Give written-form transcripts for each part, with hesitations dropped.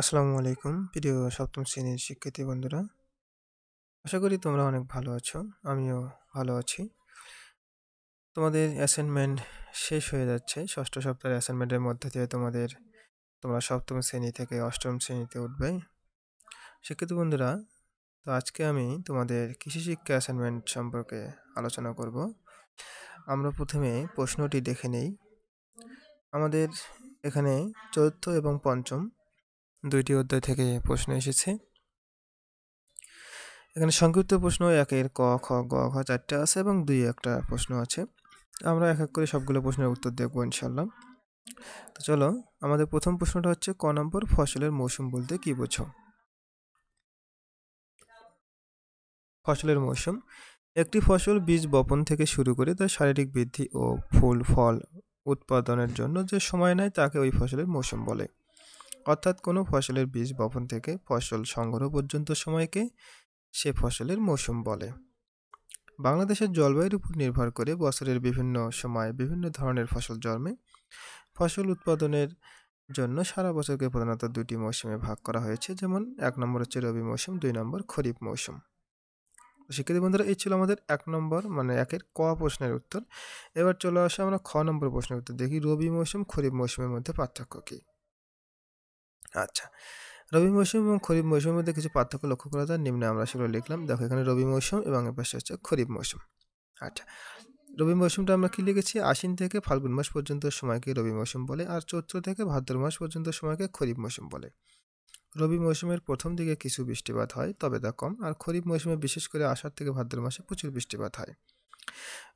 আসসালামু আলাইকুম প্রিয় সপ্তম শ্রেণীর শিক্ষার্থী বন্ধুরা। আশা করি তোমরা অনেক ভালো আছো। আমিও ভালো আছি। তোমাদের অ্যাসাইনমেন্ট শেষ হয়ে যাচ্ছে। ষষ্ঠ সপ্তাহের অ্যাসাইনমেন্টের মধ্যে দিয়ে তোমরা সপ্তম শ্রেণী থেকে অষ্টম শ্রেণীতে উঠবে। শিক্ষার্থী বন্ধুরা, তো আজকে আমি তোমাদের কৃষি শিক্ষা অ্যাসাইনমেন্ট সম্পর্কে আলোচনা করব। আমরা প্রথমে প্রশ্নটি দেখে নেই। আমাদের এখানে চতুর্থ এবং পঞ্চম দুইটি অধ্যায় থেকে প্রশ্ন এসেছে। এখানে সংক্ষিপ্ত প্রশ্ন ১-এর ক, খ, গ, ঘ ৪টা আছে এবং ২ একটা প্রশ্ন আছে। আমরা এক এক করে সবগুলো প্রশ্নের উত্তর দেখব ইনশাআল্লাহ। তো চলো, আমাদের প্রথম প্রশ্নটা হচ্ছে ক নম্বর, ফসলের মৌসুম বলতে কি বোঝো? ফসলের মৌসুম একটি ফসল বীজ বপন থেকে শুরু করে তার শারীরিক বৃদ্ধি ও ফুল ফল উৎপাদনের জন্য যে সময় নেয় তাকে ওই ফসলের মৌসুম বলে। অর্থাৎ কোনো ফসলের বীজ বপন থেকে ফসল সংগ্রহ পর্যন্ত সময়কে সে ফসলের মৌসুম বলে। বাংলাদেশের জলবায়ুর উপর নির্ভর করে বছরের বিভিন্ন সময়ে বিভিন্ন ধরনের ফসল জন্মে। ফসল উৎপাদনের জন্য সারা বছরকে প্রধানত দুটি মৌসুমে ভাগ করা হয়েছে, যেমন ১ নম্বর হচ্ছে রবি মৌসুম, ২ নম্বর খরিফ মৌসুম। শিক্ষার্থী বন্ধুরা, এই ছিল আমাদের ১ নম্বর মানে ১-এর ক প্রশ্নের উত্তর। এবার চলে আসে আমরা খ নম্বর প্রশ্নের উত্তর দেখি, রবি মৌসুম খরিফ মৌসুমের মধ্যে পার্থক্য কী? আচ্ছা, রবি মৌসুম এবং খরিফ মৌসুমের মধ্যে কিছু পার্থক্য লক্ষ্য করা যায়। নিম্নে আমরা সেগুলো লিখলাম। দেখো, এখানে রবি মৌসুম এবং এর পাশে হচ্ছে খরিফ মৌসুম। আচ্ছা, রবি মৌসুমটা আমরা কি লিখেছি? আশ্বিন থেকে ফাল্গুন মাস পর্যন্ত সময়কে রবি মৌসুম বলে, আর চৈত্র থেকে ভাদ্র মাস পর্যন্ত সময়কে খরিফ মৌসুম বলে। রবি মৌসুমের প্রথম দিকে কিছু বৃষ্টিপাত হয়, তবে তা কম, আর খরিফ মৌসুমে বিশেষ করে আষাঢ় থেকে ভাদ্র মাসে প্রচুর বৃষ্টিপাত হয়।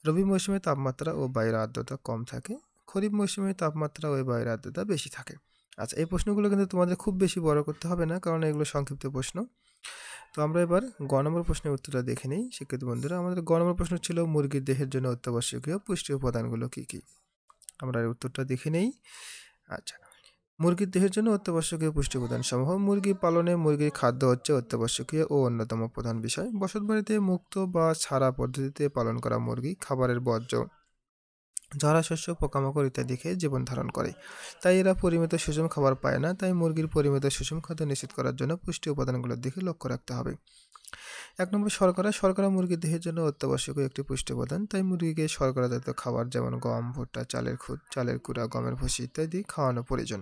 রবি মৌসুমে তাপমাত্রা ও বায়ুর আর্দ্রতা কম থাকে, খরিফ মৌসুমে তাপমাত্রা ও বায়ুর আর্দ্রতা বেশি থাকে। আচ্ছা, এই প্রশ্নগুলো কিন্তু তোমাদের খুব বেশি বড় করতে হবে না, কারণ এগুলো সংক্ষিপ্ত প্রশ্ন। তো আমরা এবার গ নম্বর প্রশ্নের উত্তরটা দেখে নিই। শিক্ষিত বন্ধুরা, আমাদের গ নম্বর প্রশ্ন ছিল মুরগির দেহের জন্য অত্যাবশ্যকীয় পুষ্টি উপাদানগুলো কী কী? আমরা এর উত্তরটা দেখে নেই। আচ্ছা, মুরগির দেহের জন্য অত্যাবশ্যকীয় পুষ্টি উপাদান সমূহ। মুরগি পালনে মুরগির খাদ্য হচ্ছে অত্যাবশ্যকীয় ও অন্যতম প্রধান বিষয়। বসতবাড়িতে মুক্ত বা ছাড়া পদ্ধতিতে পালন করা মুরগি খাবারের বর্জ্য, ঝরা শস্য, পোকামাকড় ইত্যাদি খেয়ে জীবন ধারণ করে, তাই এরা পরিমিত সুষম খাবার পায় না। তাই মুরগির পরিমিত সুষম খাদ্য নিশ্চিত করার জন্য পুষ্টি উপাদানগুলোর দিকে লক্ষ্য রাখতে হবে। ১ নম্বর শর্করা। শর্করা মুরগির দেহের জন্য অত্যাবশ্যকীয় একটি পুষ্টি উপাদান, তাই মুরগিকে শর্করা জাতীয় খাবার যেমন গম, ভুট্টা, চালের খুদ, চালের কুড়া, গমের ভুসি ইত্যাদি খাওয়ানো প্রয়োজন।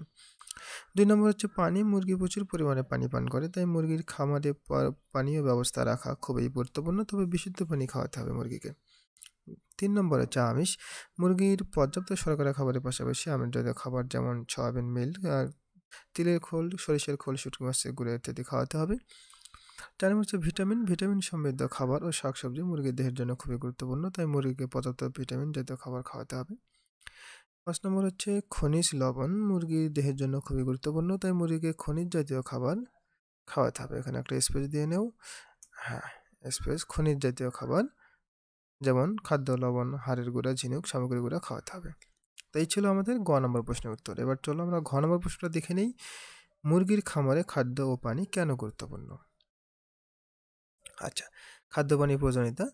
২ নম্বর হচ্ছে পানি। মুরগি প্রচুর পরিমাণে পানি পান করে, তাই মুরগির খামারে পানীয় ব্যবস্থা রাখা খুবই গুরুত্বপূর্ণ, তবে বিশুদ্ধ পানি খাওয়াতে হবে মুরগিকে। ৩ নম্বর হচ্ছে আমিষ। মুরগির পর্যাপ্ত শর্করা খাবারের পাশাপাশি আমিষ জাতীয় খাবার যেমন সয়াবিন মিল, তিলের খোল, সরিষার খোল, শুটকি মাছের গুঁড়ো ইত্যাদি খাওয়াতে হবে। ৪ নম্বর হচ্ছে ভিটামিন। ভিটামিন সমৃদ্ধ খাবার ও শাকসবজি মুরগির দেহের জন্য খুবই গুরুত্বপূর্ণ, তাই মুরগিকে পর্যাপ্ত ভিটামিন জাতীয় খাবার খাওয়াতে হবে। ৫ নম্বর হচ্ছে খনিজ লবণ। মুরগির দেহের জন্য খুবই গুরুত্বপূর্ণ, তাই মুরগিকে খনিজ জাতীয় খাবার খাওয়াতে হবে। এখানে একটা স্পেস দিয়ে নেও। হ্যাঁ, স্পেস। খনিজ জাতীয় খাবার যেমন খাদ্য, লবণ, হাড়ের গুঁড়া, ঝিনুক, সামগ্রী গুঁড়া খাওয়াতে হবে। তো এই ছিল আমাদের গ নম্বর প্রশ্নের উত্তর। এবার চলো আমরা ঘ নম্বর প্রশ্নটা দেখে নেই। মুরগির খামারে খাদ্য ও পানি কেন গুরুত্বপূর্ণ? আচ্ছা, খাদ্য পানির প্রয়োজনীয়তা।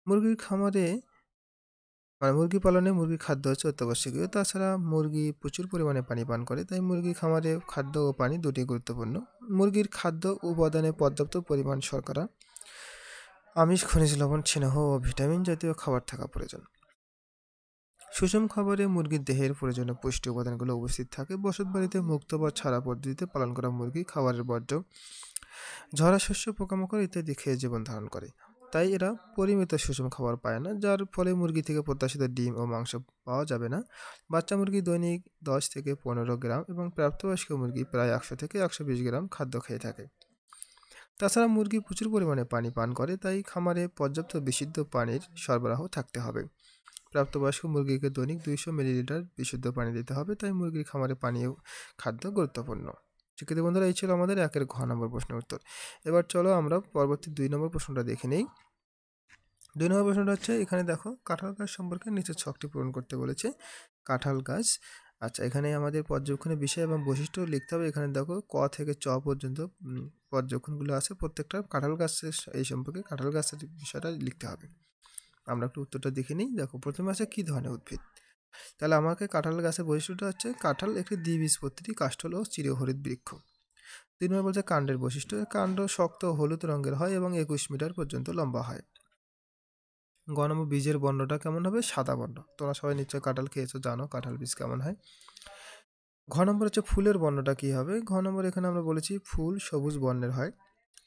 মুরগির খামারে মুরগি পালনে মুরগির খাদ্য হচ্ছে অত্যাবশ্যকীয়। তাছাড়া মুরগি প্রচুর পরিমাণে পানি পান করে, তাই মুরগির খামারে খাদ্য ও পানি দুটি গুরুত্বপূর্ণ। মুরগির খাদ্য উপাদানে পর্যাপ্ত পরিমাণ শর্করা, আমিষ, খনিজ লবণ, স্নেহ ও ভিটামিন জাতীয় খাবার থাকা প্রয়োজন। সুষম খাবারে মুরগির দেহের প্রয়োজনীয় পুষ্টি উপাদানগুলো উপস্থিত থাকে। বসতবাড়িতে মুক্ত বা ছাড়া পদ্ধতিতে পালন করা মুরগি খাবারের বর্জ্য, ঝরা শস্য, পোকামাকড় ইত্যাদি খেয়ে জীবন ধারণ করে, তাই এরা পরিমিত সুষম খাবার পায় না, যার ফলে মুরগি থেকে প্রত্যাশিত ডিম ও মাংস পাওয়া যাবে না। বাচ্চা মুরগি দৈনিক ১০ থেকে ১৫ গ্রাম এবং প্রাপ্তবয়স্ক মুরগি প্রায় ১০০ থেকে ১২০ গ্রাম খাদ্য খেয়ে থাকে। তাছাড়া মুরগি প্রচুর পরিমাণে পানি পান করে, তাই খামারে পর্যাপ্ত বিশুদ্ধ পানির সরবরাহ থাকতে হবে। প্রাপ্তবয়স্ক মুরগিকে দৈনিক ২০০ মিলিলিটার বিশুদ্ধ পানি দিতে হবে, তাই মুরগির খামারে পানীয় খাদ্য গুরুত্বপূর্ণ। শিক্ষার্থী বন্ধুরা, এই ছিল আমাদের ১-এর ঘ নম্বর প্রশ্নের উত্তর। এবার চলো আমরা পরবর্তী ২ নম্বর প্রশ্নটা দেখে নিই। ২ নম্বর প্রশ্নটা হচ্ছে, এখানে দেখো কাঁঠাল গাছ সম্পর্কে নিচের ছকটি পূরণ করতে বলেছে। কাঁঠাল গাছ। আচ্ছা, এখানে আমাদের পর্যবেক্ষণের বিষয় এবং বৈশিষ্ট্য লিখতে হবে। এখানে দেখো ক থেকে চ পর্যন্ত পর্যবেক্ষণগুলো আছে, প্রত্যেকটা কাঁঠাল গাছের এই সম্পর্কে কাঁঠাল গাছের বিষয়টা লিখতে হবে। আমরা একটু উত্তরটা দেখে নিই। দেখো, প্রথমে আছে কী ধরনের উদ্ভিদ। তাহলে আমাকে কাঁঠাল গাছের বৈশিষ্ট্যটা হচ্ছে কাঁঠাল একটি দ্বিবীজপত্রী কাষ্ঠল ও চিরহরিৎ বৃক্ষ। 3 নম্বর বলছে কাণ্ডের বৈশিষ্ট্য। কাণ্ড শক্ত হলুদ রঙের হয় এবং 21 মিটার পর্যন্ত লম্বা হয়। গ নম্বর বীজের বর্ণটা কেমন হবে? সাদা বর্ণ। তোমরা সবাই নিশ্চয়ই কাঁঠাল খেয়েছো, জানো কাঁঠাল বীজ কেমন হয়। ঘ নম্বর হচ্ছে ফুলের বর্ণটা কি হবে? ঘ নম্বর এখানে আমরা বলেছি ফুল সবুজ বর্ণের হয়।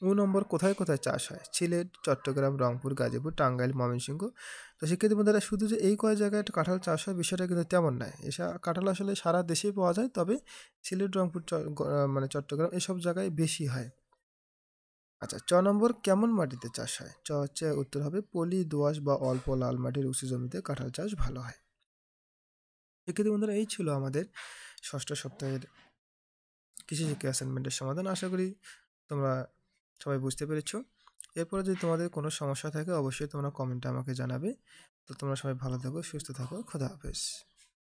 উ নম্বর কোথায় কোথায় চাষ হয়? সিলেট, চট্টগ্রাম, রংপুর, গাজীপুর, টাঙ্গাইল, ময়মনসিংহ। তো শিক্ষার্থী বন্ধুরা, শুধু যে এই কয় জায়গায় একটা কাঁঠাল চাষ হয় বিষয়টা কিন্তু তেমন নয়। কাঁঠাল আসলে সারা দেশেই পাওয়া যায়, তবে সিলেট, রংপুর, মানে চট্টগ্রাম এসব জায়গায় বেশি হয়। আচ্ছা, চ নম্বর কেমন মাটিতে চাষ হয়? চ হচ্ছে উত্তর হবে পলি দোআঁশ বা অল্প লাল মাটির উঁচু জমিতে কাঁঠাল চাষ ভালো হয়। শিক্ষার্থী বন্ধুরা, এই ছিল আমাদের ষষ্ঠ সপ্তাহের কৃষি শিক্ষা অ্যাসাইনমেন্টের সমাধান। আশা করি তোমরা সবাই বুঝতে পেরেছো। এরপরে যদি তোমাদের কোনো সমস্যা থাকে অবশ্যই তোমরা কমেন্টে আমাকে জানাবে। তো তোমরা সবাই ভালো থাকো, সুস্থ থাকো, খোদা হাফেজ।